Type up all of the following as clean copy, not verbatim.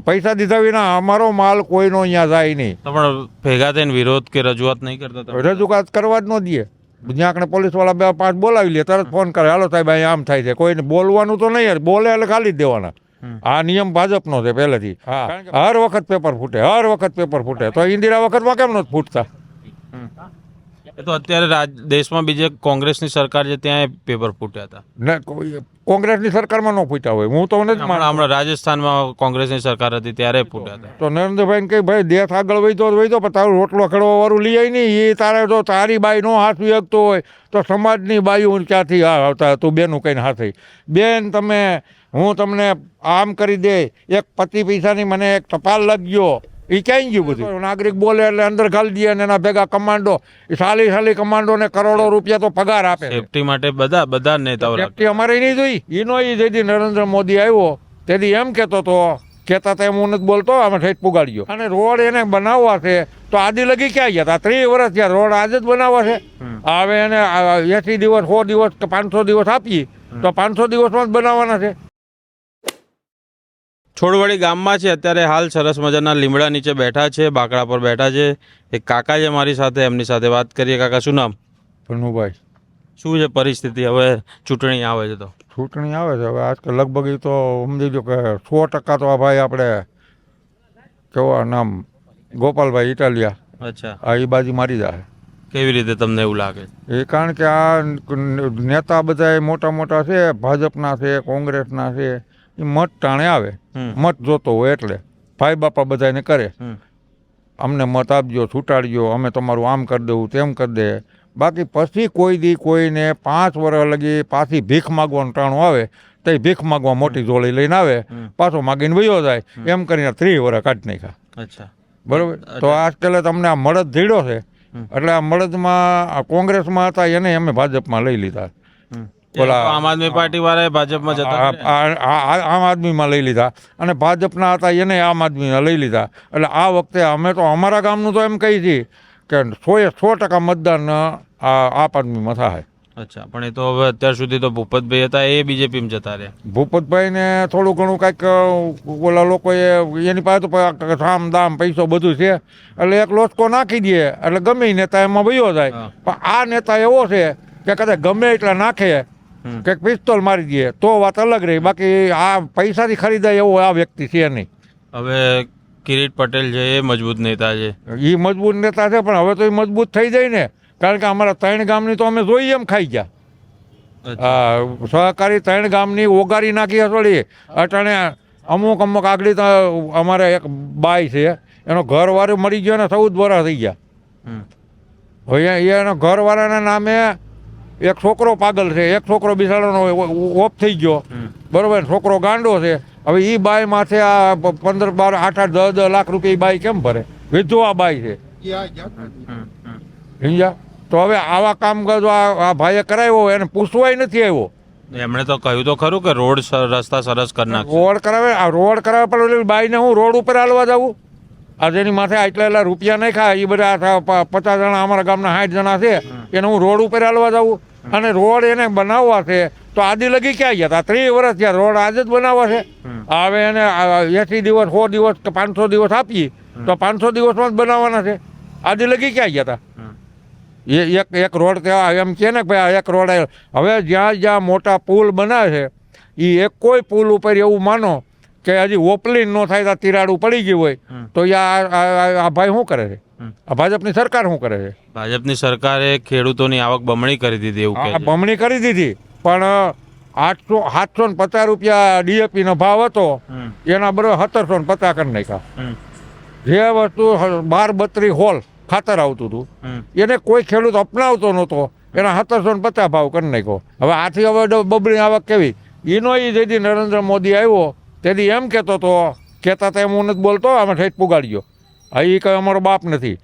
પૈસા દીધા વિના અમારો માલ કોઈનો અહીંયા જાય નહીં. પણ ભેગા થઈને વિરોધ કે રજૂઆત નહીં કરતા તમે? રજૂઆત કરવા જ ન દે. જ્યાં આપણે પોલીસવાળા 2-5 બોલાવી લે, તરત ફોન કરે, હાલો સાહેબ અહીંયા આમ થાય છે. કોઈને બોલવાનું તો નહીં, બોલે એટલે ખાલી જ દેવાના. આ નિયમ ભાજપનો છે પહેલેથી. હા, હર વખત પેપર ફૂટે, હર વખત પેપર ફૂટે. તો ઇન્દિરા વખતમાં કેમ નથી ફૂટતા? એ તો અત્યારે દેશમાં બીજે કોંગ્રેસની સરકાર છે ત્યાં પેપર ફૂટ્યા હતા. ને કોંગ્રેસની સરકારમાં ન ફૂટ્યા હોય, હું તો નથી માનતો. હમણાં રાજસ્થાનમાં કોંગ્રેસની સરકાર હતી ત્યારે ફૂટ્યા હતા. તો નરેન્દ્રભાઈ કહે ભાઈ દેશ આગળ વધ્યો પણ તારું રોટલો ખેડવા વાળું લઈ આવી નહીં. એ તારે જો તારી બાઈ નો હાથ વ્યક્તો હોય તો સમાજની બાઈઓ ક્યાંથી આવતા? તું બેનું કહીને હાથે બેન તમે હું તમને આમ કરી દે, એક 25 પૈસાની મને એક ટપાલ લખજો, એ ક્યાંય ગયું બધું? નાગરિક બોલે એટલે અંદર ઘાલી દે અને એના ભેગા કમાન્ડો, એ સાલી કમાન્ડોને કરોડો રૂપિયા તો પગાર આપે. સેફટી માટે બધા નેતાઓ સેફટી અમારે નહીં જોઈ. એનો એ જેથી નરેન્દ્ર મોદી આવ્યો તેથી એમ કહેતો હતો, કહેતા હતા એમ હું નથી બોલતો, આમાં ઠેઠ પુગાડ્યો. અને રોડ એને બનાવવા છે તો આદિ લગી ક્યાં ગયા હતા? 30 વર્ષ થયા, રોડ આજે જ બનાવવા છે. હવે એને 80 દિવસ 100 દિવસ કે 500 દિવસ આપીએ તો 500 દિવસમાં જ બનાવવાના છે. છોડવાડી ગામમાં છે અત્યારે હાલ. સરસ મજાના લીમડા નીચે બેઠા છે, બાકડા પર બેઠા છે. એક કાકા છે મારી સાથે, એમની સાથે વાત કરીએ. કાકા શું નામ? ભનુભાઈ. શું છે પરિસ્થિતિ હવે ચૂંટણી આવે છે તો? ચૂંટણી આવે છે હવે આજકાલ લગભગ એ તો સમજી લો કે 100% તો આ ભાઈ આપણે કેવા નામ ગોપાલભાઈ ઇટાલિયા, અચ્છા, આ એ બાજી મારી જાય. કેવી રીતે તમને એવું લાગે? એ કારણ કે આ નેતા બધા મોટા મોટા છે, ભાજપના છે, કોંગ્રેસના છે, એ મત ટાણે આવે. મત જોતો હોય એટલે ભાઈ બાપા બધાને કરે, અમને મત આપજો, છૂટાડજો, અમે તમારું આમ કરી દઉં, તેમ કરી દે. બાકી પછી કોઈ દી કોઈને 5 વર્ષ લગી પાછી ભીખ માગવાનું ટાણું આવે તો એ ભીખ માગવા મોટી જોડી લઈને આવે, પાછો માગીને વયો જાય. એમ કરીને 30 વર્ષ કાઢી નાખ્યા. અચ્છા, બરોબર. તો આજકાલ તમને આ મળદ ધીડો છે એટલે આ મળદમાં કોંગ્રેસમાં હતા એને અમે ભાજપમાં લઈ લીધા. આમ આદમી પાર્ટી વાળા ભાજપમાં જતા, આમ આદમીમાં લઈ લીધા, અને ભાજપના હતા એને આમ આદમીમાં લઈ લીધા. એટલે આ વખતે અમે તો અમારા ગામનું તો એમ કહી છીએ કે 100% મતદાન આપ આદમીમાં થાય. અચ્છા, પણ એ તો હવે અત્યાર સુધી તો ભૂપતભાઈ હતા, એ બીજેપીમાં જતા રહ્યા. ભૂપતભાઈને થોડું ઘણું કાંઈક ઓલા લોકોએ એની પાસે તો સામ દામ પૈસો બધું છે એટલે એક લોચકો નાખી દે એટલે ગમે નેતા એમાં વયો જાય. પણ આ નેતા એવો છે કે કદાચ ગમે એટલા નાખે કે પિસ્તોલ મારી દે તો વાત અલગ રહી. બાકી આ પૈસાથી ખરીદાય એવો આ વ્યક્તિ છે નહીં. હવે કિરીટ પટેલ છે એ મજબૂત નેતા છે, એ મજબૂત નેતા છે પણ હવે તો એ મજબૂત થઈ જાય ને, કારણ કે અમારા 3 ગામની તો અમે જોઈએ એમ ખાઈ ગયા. સહકારી 3 ગામની ઓગારી નાખી થોડી. અટાણે અમુક આગળ તો અમારે એક બાઈ છે, એનો ઘરવાળો મરી ગયો ને 14 વર્ષ થઈ ગયા. હવે એનો ઘરવાળાના નામે એક છોકરો પાગલ છે, એક છોકરો બિસાડાનો ઓફ થઈ ગયો, બરોબર, છોકરો ગાંડો છે. હવે એ બાઈ માથે આ 15, 12, 8, 10 લાખ રૂપિયા બાઈ કેમ ભરે? વિધવા બાઈ છે સમજ્યા? તો હવે આવા કામ આ ભાઈએ કરાવ્યો એને પૂછવાય નથી આવ્યો. એમણે તો કહ્યું તો ખરું કે રોડ રસ્તા સરસ કરી નાખશે. રોડ કરાવે, આ રોડ કરાવે પણ બાઈને હું રોડ ઉપર હાલવા જવું? આ જેની માથે આટલા રૂપિયા નહીં ખાય એ બધા 50 જણા અમારા ગામના 60 જણા છે એને હું રોડ ઉપર હાલવા જવું? અને રોડ એને બનાવવા છે તો આદિ લગી ક્યાં ગયા હતા? 30 વર્ષ થયા, રોડ આજે જ બનાવવા છે. હવે એને 80 દિવસ 100 દિવસ કે 500 દિવસ આપીએ તો 500 દિવસમાં જ બનાવવાના છે. આદિ લગી ક્યાં ગયા હતા? એક રોડ કહેવાય એમ કે ને ભાઈ એક રોડ. હવે જ્યાં મોટા પુલ બનાવે છે એ એક કોઈ પુલ ઉપર એવું માનો કે હજી ઓપલિંગ ન થાય તો તિરાડું પડી ગયું હોય તો આ ભાઈ શું કરે છે? આ ભાજપની સરકાર શું કરે છે? ભાજપની સરકારે ખેડૂતોની આવક બમણી કરી દીધી એવું કહે છે. બમણી કરી દીધી પણ 750 રૂપિયા DAP નો ભાવ હતો એના બરોબર 1750 કરી નાખ્યા. જે વસ્તુ 12-32 હોલ ખાતર આવતું હતું એને કોઈ ખેડૂત અપનાવતો નહોતો, એના 1750 ભાવ કરી નાખ્યો. હવે આથી હવે બબડી આવક કેવી? એનો એ જેથી નરેન્દ્ર મોદી આવ્યો તેથી એમ કહેતો હતો, કહેતા હતા એમ હું નથી બોલતો, આમાં ઠેઠ પુગાડ્યો. હા, એ કંઈ અમારો બાપ નથી.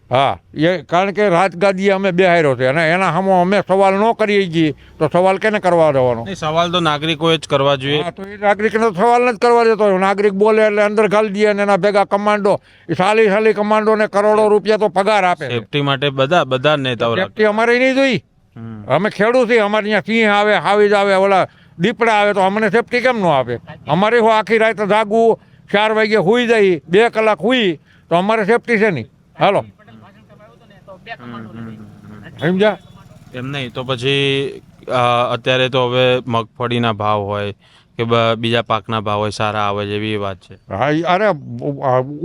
હા, એ કારણ કે રાજગાદીએ અમે બેહાર્યો છે અને એના સામે અમે સવાલ ન કરીએ છીએ તો સવાલ કેને કરવા દેવાનો? સવાલ તો નાગરિકોએ જ કરવા જોઈએ. તો એ નાગરિકને સવાલ નથી કરવા દેતો. નાગરિક બોલે એટલે અંદર ઘાલી દે અને એના ભેગા કમાન્ડો, એ સાલી કમાન્ડોને કરોડો રૂપિયા તો પગાર આપે. સેફટી માટે બધા નેતાઓ. સેફટી અમારે નહીં જોઈ. અમે ખેડૂત છીએ, અમારે અહીંયા સિંહ આવે, હાવીજ આવે, ઓલા દીપડા આવે તો અમને સેફટી કેમ ન આપે? અમારે આખી રાત જાગવું, 4 વાગે સૂઈ જાય 2 કલાક સૂઈ તો અમારે સેફટી છે નહીં. હાલો સમજ્યા. એમ નહીં તો પછી અત્યારે તો હવે મગફળીના ભાવ હોય કે બીજા પાકના ભાવ હોય સારા આવે છે એવી વાત છે. હા અરે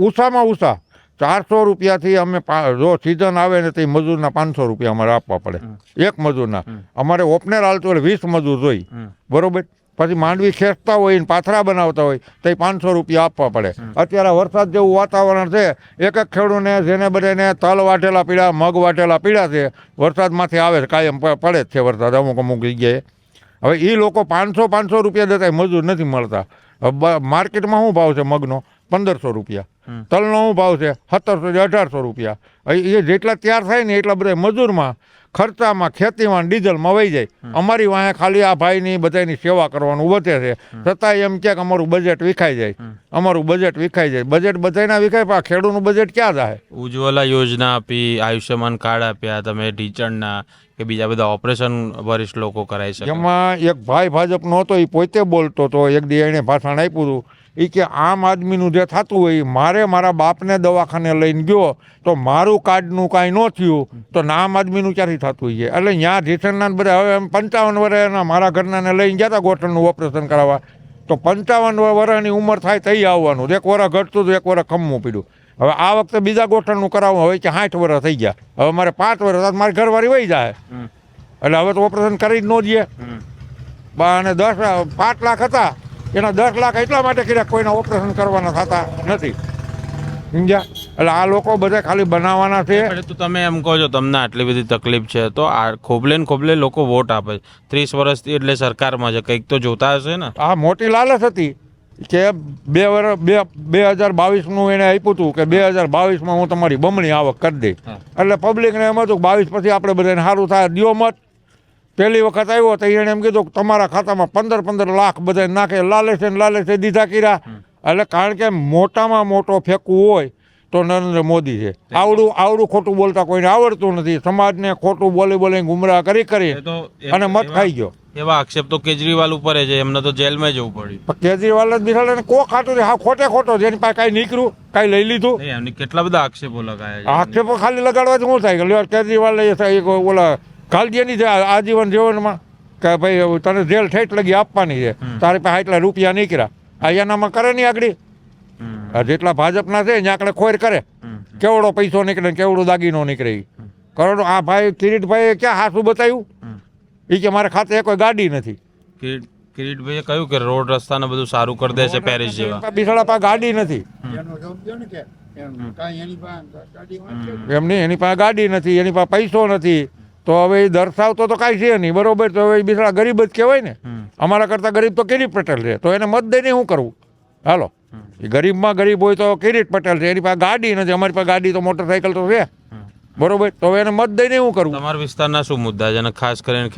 ઉષામાં ઉષા 400 રૂપિયાથી અમે જો સિઝન આવે ને તો મજૂરના 500 રૂપિયા અમારે આપવા પડે એક મજૂરના. અમારે ઓપનર હાલતું એટલે 20 મજૂર જોઈ બરોબર. પછી માંડવી ખેંચતા હોય ને પાથરા બનાવતા હોય તો 500 રૂપિયા આપવા પડે. અત્યારે વરસાદ જેવું વાતાવરણ છે એક એક ખેડૂને જેને બધાને તલ વાટેલા પીળા મગ વાટેલા પીળા છે વરસાદમાંથી આવે છે કાયમ પડે જ છે વરસાદ અમુક જગ્યાએ. હવે એ લોકો 500 રૂપિયા દેતા મજૂર નથી મળતા. માર્કેટમાં શું ભાવ છે મગનો 1500 રૂપિયા, તલનો શું ભાવ છે 1700 1800 રૂપિયા. એ જેટલા તૈયાર થાય ને એટલા બધા મજૂરમાં ખર્ચામાં ખેતીમાં ડીઝલમાં વહી જાય. અમારી વાંહે ખાલી આ ભાઈની બધાની સેવા કરવાનું વધે છે છતાંય એમ કે અમારું બજેટ વિખાઈ જાય અમારું બજેટ વિખાઈ જાય. બજેટ બધાના વિખાય પણ ખેડૂતનું બજેટ ક્યાં જાય. ઉજ્જવલા યોજના આપી, આયુષ્યમાન કાર્ડ આપ્યા, તમે ટીચરના કે બીજા બધા ઓપરેશન વરિષ્ઠ લોકો કરાવી શકે. એમાં એક ભાઈ ભાજપનો હતો એ પોતે બોલતો હતો એક દી એણે ભાષણ આપ્યું હતું એ કે આમ આદમીનું જે થતું હોય મારે મારા બાપને દવાખાને લઈને ગયો તો મારું કાર્ડનું કાંઈ ન થયું તો આમ આદમીનું ક્યાંથી થતું હોય. એટલે ત્યાં જીસનના બધા હવે 55 વર્ષના મારા ઘરનાને લઈને ગયા હતા ગોઠણનું ઓપરેશન કરાવવા તો 55 વર્ષની ઉંમર થાય તઈ આવવાનું. એક વર્ષ ઘટતું હતું એક વર્ષ ખમવું પડ્યું. હવે આ વખતે બીજા ગોઠણનું કરાવવું હવે કે 60 વર્ષ થઈ ગયા. હવે મારે 5 વર્ષ મારી ઘરવાળી વહી જાય એટલે હવે તો ઓપરેશન કરી જ ન દઈએ. અને 5 લાખ હતા એના 10 લાખ એટલા માટે કર્યા કોઈના ઓપરેશન કરવાના થતા નથી સમજ્યા. એટલે આ લોકો બધા ખાલી બનાવવાના છે. તો તમે એમ કહો છો તમને આટલી બધી તકલીફ છે તો આ ખોબલે ને ખોબલે લોકો વોટ આપે છે 30 વર્ષથી એટલે સરકારમાં છે કંઈક તો જોતા હશે ને. આ મોટી લાલચ હતી કે 2022નું એને આપ્યું હતું કે 2022માં હું તમારી બમણી આવક કરી દઈ. એટલે પબ્લિકને એમ હતું 22 પછી આપણે બધાને સારું થાય દ્યો મત. પહેલી વખત આવ્યો તો એણે એમ કીધું કે તમારા ખાતામાં 15 લાખ બધા નાખે લાલચે દીધા કર્યા. એટલે કારણ કે મોટામાં મોટો ફેંકવું હોય તો નરેન્દ્ર મોદી છે. આવડું ખોટું બોલતા કોઈને આવડતું નથી. સમાજને ખોટું બોલી ગુમરાહ કરી અને મત ખાઈ ગયો. એવા આક્ષેપ તો કેજરીવાલ ઉપર છે એમને તો જેલમાં જવું પડ્યું. પણ કેજરીવાલ જ બિચારાને કો ખાતું છે હા ખોટો જેની પાસે કાંઈ નીકળ્યું કાંઈ લઈ લીધું. એમની કેટલા બધા આક્ષેપો લગાયા. આક્ષેપો ખાલી લગાડવાથી શું થાય કેજરીવાલ ઓલા કાલજીની છે આજીવન જીવનમાં કે ભાઈ તને જેલ ઠેઠ લગી આપવાની છે તારી પાસે એટલા રૂપિયા નીકળ્યા. આ એનામાં કરે નહીં આગળ જેટલા ભાજપના છે ત્યાં આગળ ખોર કરે કેવડો પૈસો નીકળે કેવડો દાગીનો નીકળે કરોડો. આ ભાઈ કિરીટભાઈએ ક્યાં હાસું બતાવ્યું એ કે મારા ખાતે કોઈ ગાડી નથી. કિરીટભાઈએ કહ્યું કે રોડ રસ્તાને બધું સારું કરી દે છે પેરિસ જેવા. બિસાડા પાસે ગાડી નથી એની પાસે ગાડી નથી એની પાસે પૈસો નથી તો હવે એ દર્શાવતો તો કાંઈ છે નહીં બરોબર. તો હવે બિચારા ગરીબ જ કહેવાય ને. અમારા કરતાં ગરીબ તો કિરીટ પટેલ છે તો એને મત દઈને શું કરવું. હાલો એ ગરીબમાં ગરીબ હોય તો કિરીટ પટેલ છે એની પાસે ગાડી નથી અમારી પાસે ગાડી તો મોટરસાઇકલ તો છે બરોબર. તો હવે એને મત દઈને શું કરવું. તમારા વિસ્તારના શું મુદ્દા છે અને ખાસ કરીને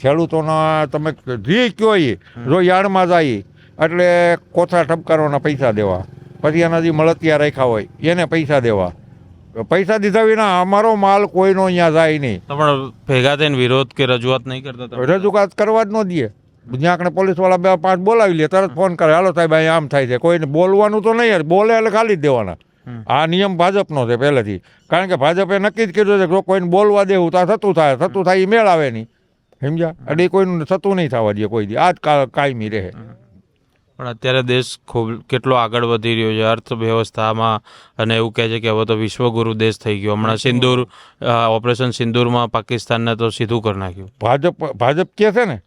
ખેડૂતોના તમે જે કયો એ જો યાર્ડમાં જાય એટલે કોથળા ઠપકારવાના પૈસા દેવા પછી એના જે મળતિયા રાખ્યા હોય એને પૈસા દેવા. પૈસા દીધા વિના અમારો માલ કોઈનો અહીંયા જાય નહીં. પણ ભેગા થઈને વિરોધ કે રજૂઆત નહીં કરતા. રજૂઆત કરવા જ ન દે. જ્યાં આપણે પોલીસવાળા 2-5 બોલાવી લે તરત ફોન કરે હાલો સાહેબ અહીંયા આમ થાય છે. કોઈને બોલવાનું તો નહીં બોલે એટલે ખાલી જ દેવાના. આ નિયમ ભાજપનો છે પહેલેથી. કારણ કે ભાજપે નક્કી જ કીધું છે કે કોઈને બોલવા દેવું તો થતું થાય એ મેળ આવે નહીં સમજ્યા. એટલે કોઈનું થતું નહીં થવા દે કોઈ દી આ જ કાયમી રહે. પણ અત્યારે દેશ ખૂબ કેટલો આગળ વધી રહ્યો છે અર્થવ્યવસ્થામાં અને એવું કહે છે કે હવે તો વિશ્વગુરુ દેશ થઈ ગયો. હમણાં ઓપરેશન સિંદૂરમાં પાકિસ્તાનને તો સીધું કરી નાખ્યું. ભાજપ કહે છે ને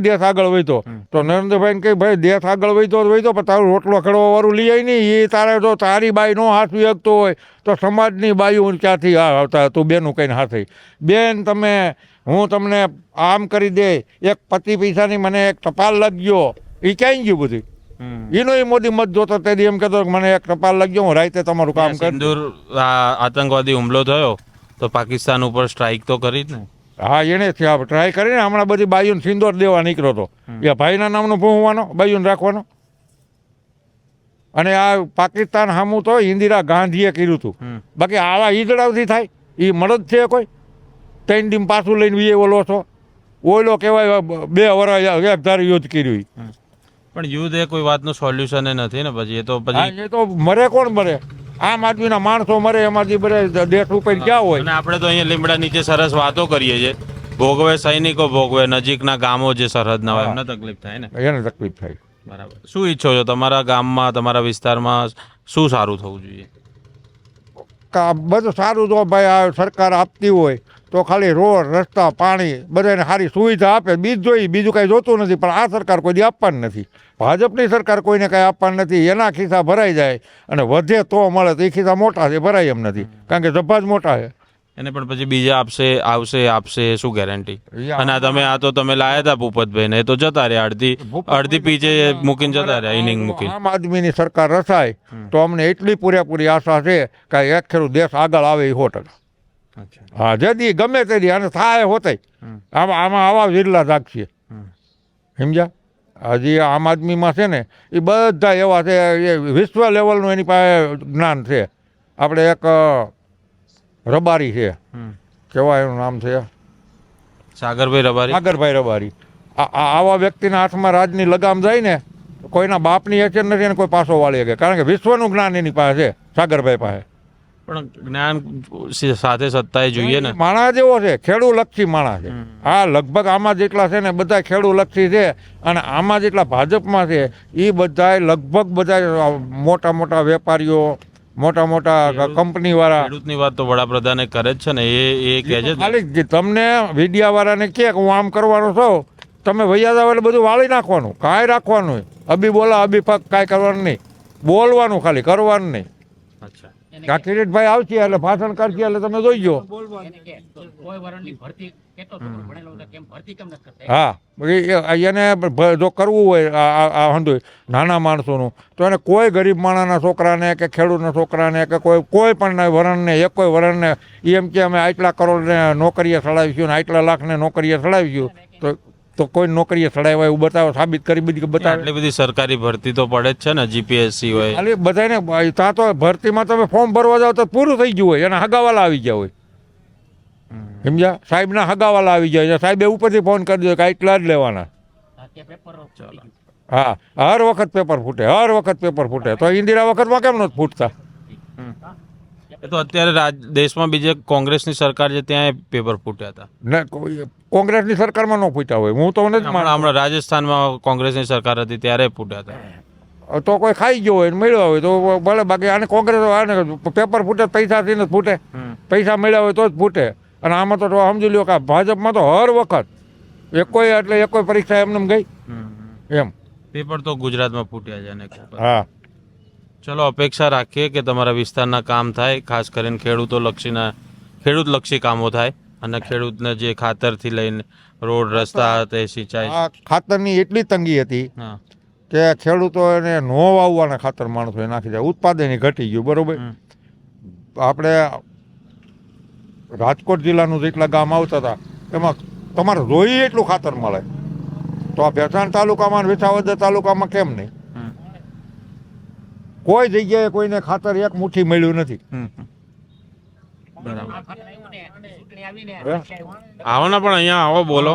દેશ આગળ વધ્યો તો નરેન્દ્રભાઈ કે ભાઈ દેશ આગળ વધ્યો પણ તારું રોટલો ખેડવા વાળું લઈ આવી નહીં. એ તારે જો તારી બાઈ નો હાથ વ્યક્તો હોય તો સમાજની બાઈઓ ક્યાંથી આવતા તું બેનું કહીને હાથે બેન હું તમને આમ કરી દે. એક 25 પૈસાની મને એક ટપાલ લગ્યો એ ક્યાંય ગયું બધું. એનો એ મોદી મત જોતો તેથી એમ કહેતો મને એક ટપાલ લગ્યો હું રાતે તમારું કામ કરી. સિંદૂર આતંકવાદી હુમલો થયો તો પાકિસ્તાન ઉપર સ્ટ્રાઇક તો કરી જ ને. હા એને ટ્રાય કરીને હમણાં બધી બાઈઓને સિંદોર દેવા નીકળ્યો હતો. એ ભાઈના નામનો ભૂંવાનો બાઈઓને રાખવાનો. અને આ પાકિસ્તાન સામું તો ઇન્દિરા ગાંધીએ કર્યું હતું. બાકી આવા ઈદડાવથી થાય એ મળદ છે કોઈ 3 દી પાછું લઈને વીએ ઓલો છો ઓલો કહેવાય 2 વર્ષ એકધારી યુદ્ધ કર્યું. પણ યુદ્ધ એ કોઈ વાતનું સોલ્યુશન નથી ને પછી એ તો હા, પછી એ તો મરે કોણ મરે, આમ આદમીના માણસો મરે, એમાંથી બધે દેશ ઉપર ક્યાં હોય. અને આપણે તો અહીંયા લીમડા નીચે સરસ વાતો કરીએ છીએ, ભોગવે સૈનિકો ભોગવે, નજીકના ગામો જે સરહદના હોય એમને તકલીફ થાય ને. એને તકલીફ થાય. બરાબર. શું ઈચ્છો છો તમારા ગામમાં, તમારા વિસ્તારમાં શું સારું થવું જોઈએ? બધું સારું જો ભાઈ આ સરકાર આપતી હોય તો ખાલી રોડ રસ્તા પાણી બધાને સારી સુવિધા આપે, બીજું કાંઈ જોતું નથી. પણ આ સરકાર કોઈ દી આપવાની નથી. ભાજપની સરકાર કોઈને કાંઈ આપવાની નથી. એના ખિસ્સા ભરાઈ જાય અને વધે તો મળે, તો એ ખિસ્સા મોટા છે, ભરાય એમ નથી, કારણ કે જબ્બા જ મોટા છે. એને પણ પછી બીજા આવશે શું ગેરંટી? અને આ તમે લાયા હતા ભૂપતભાઈ ને, એ તો જતા રહ્યા, અડધી પીચે મૂકીને જતા રહ્યા, ઇનિંગ મૂકીને. આમ આદમીની સરકાર રચાય તો અમને એટલી પૂરેપૂરી આશા છે કે એક ખેડૂત દેશ આગળ આવે એ 100%. હા, જેથી ગમે તેથી અને થાય હોતે આમાં આવા વિરલા જાગશે. સમજ્યા? હજી આમ આદમીમાં છે ને એ બધા એવા છે, એ વિશ્વ લેવલનું એની પાસે જ્ઞાન છે. આપણે એક રબારી છે, કેવા એનું નામ છે, સાગરભાઈ રબારી. આવા વ્યક્તિના હાથમાં રાજની લગામ જાય ને, કોઈના બાપની હેચર નથી અને કોઈ પાછો વાળી શકે, કારણ કે વિશ્વનું જ્ઞાન એની પાસે છે, સાગરભાઈ પાસે. પણ જ્ઞાન સાથે સત્તાએ જોઈએ ને. માણસ જેવો છે, ખેડૂલક્ષી માણસ છે. આ લગભગ આમાં જેટલા છે ને બધા ખેડૂલક્ષી છે, અને આમાં જેટલા ભાજપમાં છે એ બધા લગભગ બધા મોટા મોટા વેપારીઓ, મોટા મોટા કંપની વાળા. ખેડૂતની વાત તો વડાપ્રધાને કરે જ છે ને, એ કહે છે ખાલી તમને મીડિયા વાળાને કહે કે હું આમ કરવાનો છું, તમે વૈયા જાવ એટલે બધું વાળી નાખવાનું, કાંઈ રાખવાનું. અભી બોલા અભી ફક, કાંઈ કરવાનું નહીં, બોલવાનું ખાલી, કરવાનું નહીં. આ કિરીટભાઈ આવશે એટલે ભાષણ કરશે એટલે તમે જોઈજો. હા, એને જો કરવું હોય આ હંધુય નાના માણસોનું, તો એને કોઈ ગરીબ માણસના છોકરાને કે ખેડૂતના છોકરાને કે કોઈ પણ વરણને કોઈ વરણને એમ કે અમે આટલા કરોડને નોકરીએ ચડાવીશું ને આટલા લાખને નોકરીએ ચડાવીશું, તો કોઈ નોકરીએ ચડાવ્યા એવું બતાવો, સાબિત કરી બધી બતાવે. એટલી બધી સરકારી ભરતી તો પડે જ છે ને, જીપીએસસી હોય. ખાલી બધાને ત્યાં તો ભરતીમાં તમે ફોર્મ ભરવા જાવ તો પૂરું થઈ ગયું હોય, એના હગાવાલા આવી ગયા હોય. સમજ્યા? સાહેબના હગાવાલા આવી જાય, સાહેબે ઉપરથી ફોન કરી દો કે એટલા જ લેવાના. હા, હર વખત પેપર ફૂટે, તો ઇન્દિરા વખતમાં કેમ નથી ફૂટતા? એ તો અત્યારે દેશમાં બીજે કોંગ્રેસની સરકાર છે ત્યાં પેપર ફૂટ્યા હતા ને, કોંગ્રેસની સરકારમાં ન ફૂટ્યા હોય. હું તો નથી માનતો. હમણાં રાજસ્થાનમાં કોંગ્રેસની સરકાર હતી ત્યારે ફૂટ્યા હતા. તો કોઈ ખાઈ ગયો હોય મળ્યો હોય તો ભલે, બાકી આને કોંગ્રેસ પેપર ફૂટે પૈસાથી નથી ફૂટે, પૈસા મળ્યા હોય તો જ ફૂટે. અને આમાં તો સમજી લ્યો કે ભાજપમાં તો હર વખત એકોય પરીક્ષા એમને ગઈ એમ. પેપર તો ગુજરાતમાં ફૂટ્યા છે. હા, ચલો અપેક્ષા રાખીએ કે તમારા વિસ્તારના કામ થાય, ખાસ કરીને ખેડૂતલક્ષી કામો થાય, અને ખેડૂતને જે ખાતરથી લઈને રોડ રસ્તા તે સિંચાઈ. ખાતરની એટલી તંગી હતી કે ખેડૂતોને નો વાવવાના ખાતર માણસો નાખી જાય, ઉત્પાદન ઘટી ગયું. બરોબર, આપણે રાજકોટ જિલ્લાનું જેટલા ગામ આવતા હતા એમાં તમારે જોઈએ એટલું ખાતર મળે, તો આ ભેસાણ તાલુકામાં વિસાવદર તાલુકામાં કેમ નહીં? કોઈ જગ્યાએ કોઈને ખાતર એક મુઠ્ઠી મળ્યું નથી. આવો ને, પણ અહીંયા આવો, બોલો.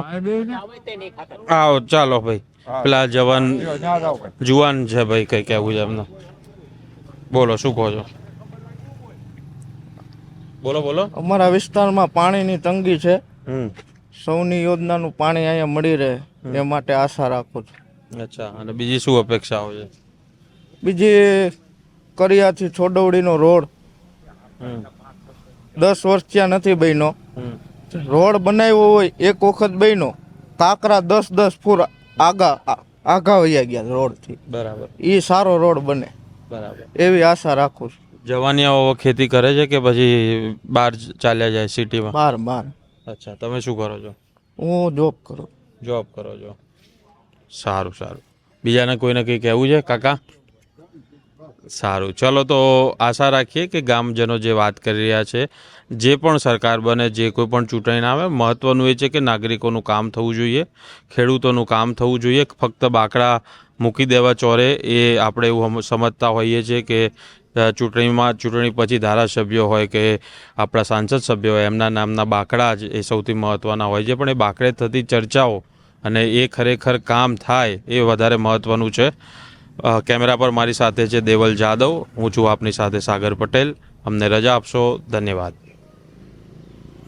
આવો, ચાલો ભાઈ. પેલા જુવાન છે ભાઈ, કઈ કેવું છે એમને? બોલો, શું કહો છો? બોલો. અમારા વિસ્તારમાં પાણીની તંગી છે. સૌની યોજનાનું પાણી અહીંયા મળી રહે એ માટે આશા રાખું છું. અચ્છા, અને બીજી શું અપેક્ષાઓ છે? બીજી કરિયાથી છોડવડીનો રોડ 10 વર્ષ ત્યાં નથી બન્યો. રોડ બનાવ્યો હોય એક વખત બન્યો, કાંકરા 10 ફૂટ આગા વયા ગયા રોડથી. બરાબર, એ સારો રોડ બને. બરાબર, એવી આશા રાખું છું. જવાનિયાઓ ખેતી કરે છે કે પછી બહાર ચાલ્યા જાય સિટીમાં? બહાર. અચ્છા, તમે શું કરો છો? હું જોબ કરો છો. સારું. બીજાને કોઈને કંઈ કહેવું છે કાકા? સારું, ચલો તો આશા રાખીએ કે ગામજનો જે વાત કરી રહ્યા છે, જે પણ સરકાર બને, જે કોઈ પણ ચૂંટણી આવે, મહત્વનું એ છે કે નાગરિકોનું કામ થવું જોઈએ, ખેડૂતોનું કામ થવું જોઈએ. ફક્ત બાકડા મૂકી દેવા ચોરે એ આપણે એવું સમજતા હોઈએ છીએ કે ચૂંટણી પછી ધારાસભ્યો હોય કે આપણા સાંસદ સભ્યો હોય એમના નામના બાકડા જ એ સૌથી મહત્ત્વના હોય છે. પણ એ બાકડે થતી ચર્ચાઓ અને એ ખરેખર કામ થાય એ વધારે મહત્ત્વનું છે. કેમેરા પર મારી સાથે છે દેવલ જાદવ, હું છું આપની સાથે સાગર પટેલ. અમને રજા આપશો. ધન્યવાદ.